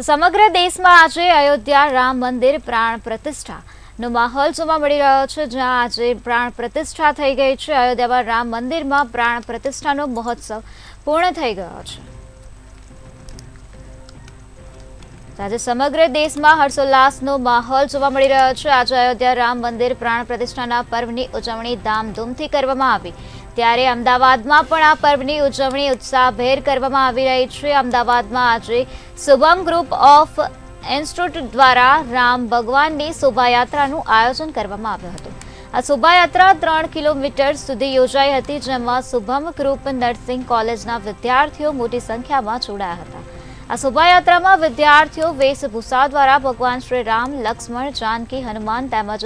સમગ્ર દેશમાં આજે અયોધ્યા રામ મંદિર પ્રાણ પ્રતિષ્ઠાનો માહોલ જોવા મળી રહ્યો છે, જ્યાં આજે પ્રાણ પ્રતિષ્ઠા થઈ ગઈ છે। અયોધ્યામાં રામ મંદિરમાં પ્રાણ પ્રતિષ્ઠાનો મહોત્સવ પૂર્ણ થઈ ગયો છે। આજે સમગ્ર દેશમાં હર્ષોલ્લાસનો માહોલ જોવા મળી રહ્યો છે। આજે અયોધ્યા રામ મંદિર પ્રાણ પ્રતિષ્ઠાના પર્વની ઉજવણી ધામધૂમથી કરવામાં આવી, ત્યારે અમદાવાદમાં પણ આ પર્વની ઉજવણી ઉત્સાહભેર કરવામાં આવી રહી છે। અમદાવાદમાં આજે શુભમ ગ્રુપ ઓફ ઇન્સ્ટિટ્યૂટ દ્વારા રામ ભગવાનની શોભાયાત્રાનું આયોજન કરવામાં આવ્યું હતું। આ શોભાયાત્રા 3 કિલોમીટર સુધી યોજાઈ હતી, જેમાં શુભમ ગ્રુપ નર્સિંગ કોલેજના વિદ્યાર્થીઓ મોટી સંખ્યામાં જોડાયા હતા। આ શોભાયાત્રામાં વિદ્યાર્થીઓ વેશભૂષા દ્વારા ભગવાન શ્રી રામ, લક્ષ્મણ, જાનકી, હનુમાન તેમજ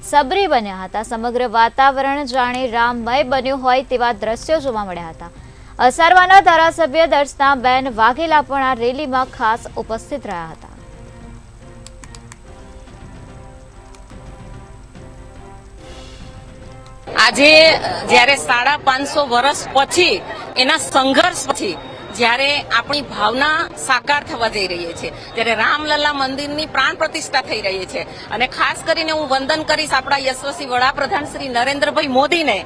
સબરી બન્યા હતા। સમગ્ર વાતાવરણ જાણે રામમય બન્યું હોય તેવા દ્રશ્યો જોવા મળ્યા હતા। અસારવાના ધારાસભ્ય દર્શનાબેન વાઘેલા પણ આ રેલીમાં ખાસ ઉપસ્થિત રહ્યા હતા। આજે જ્યારે 550 વર્ષ પછી એના સંઘર્ષ પછી જ્યારે આપણી ભાવના સાકાર થવા જઈ રહી છે, જ્યારે રામલલ્લા મંદિરની પ્રાણ પ્રતિષ્ઠા થઈ રહી છે, અને ખાસ કરીને હું વંદન કરીશ આપણા યશસ્વી વડાપ્રધાન શ્રી નરેન્દ્રભાઈ મોદીને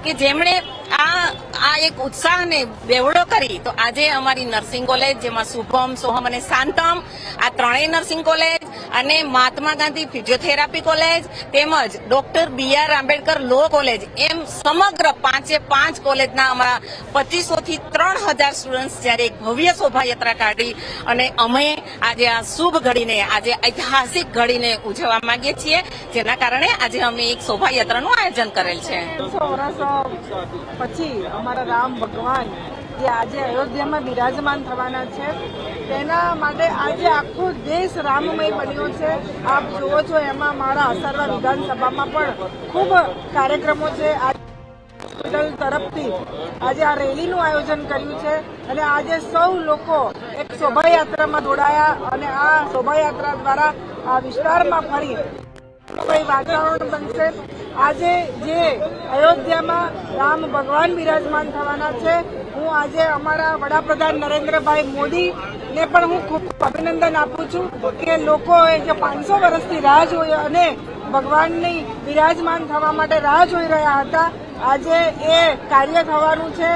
કે જેમણે આ એક ઉત્સાહને બેવડો કરી તો આજે અમારી નર્સિંગ કોલેજ, જેમાં શુભમ, સોહમ અને શાંતમ, આ ત્રણેય નર્સિંગ કોલેજ અને મહાત્મા ગાંધી ફિઝિયોથેરાપી કોલેજ તેમજ doctor BR Ambedkar law college એમ સમગ્ર 5 કોલેજના અમારા 2500 થી 3000 સ્ટુડન્ટ્સ જ્યારે એક ભવ્ય શોભાયાત્રા કાઢી અને અમે આજે આ શુભ ઘડીને, આજે ઐતિહાસિક ઘડીને ઉજવવા માંગીએ છીએ, જેના કારણે આજે અમે એક શોભાયાત્રાનું આયોજન કરેલ છે। પછી અમારા રામ ભગવાન જે આજે અયોધ્યામાં બિરાજમાન થવાના છે, તેના માટે આજે આખો દેશ રામમય બન્યો છે। આપ જુઓ છો, એમાં મારા અસારવા વિધાનસભામાં પણ ખૂબ કાર્યક્રમો છે। હોસ્પિટલ તરફથી આજે આ રેલીનું આયોજન કર્યું છે, અને આજે સૌ લોકો એક શોભાયાત્રામાં જોડાયા, અને આ શોભાયાત્રા દ્વારા આ વિસ્તારમાં ફરી વાતાવરણ બનશે। આજે જે અયોધ્યામાં રામ ભગવાન બિરાજમાન થવાના છે, હું આજે અમારા વડાપ્રધાન નરેન્દ્રભાઈ મોદીને પણ હું ખૂબ અભિનંદન આપું છું કે લોકોએ જે 500 વર્ષથી રાહ જોઈ અને ભગવાનની બિરાજમાન થવા માટે રાહ જોઈ રહ્યા હતા, આજે એ કાર્ય થવાનું છે।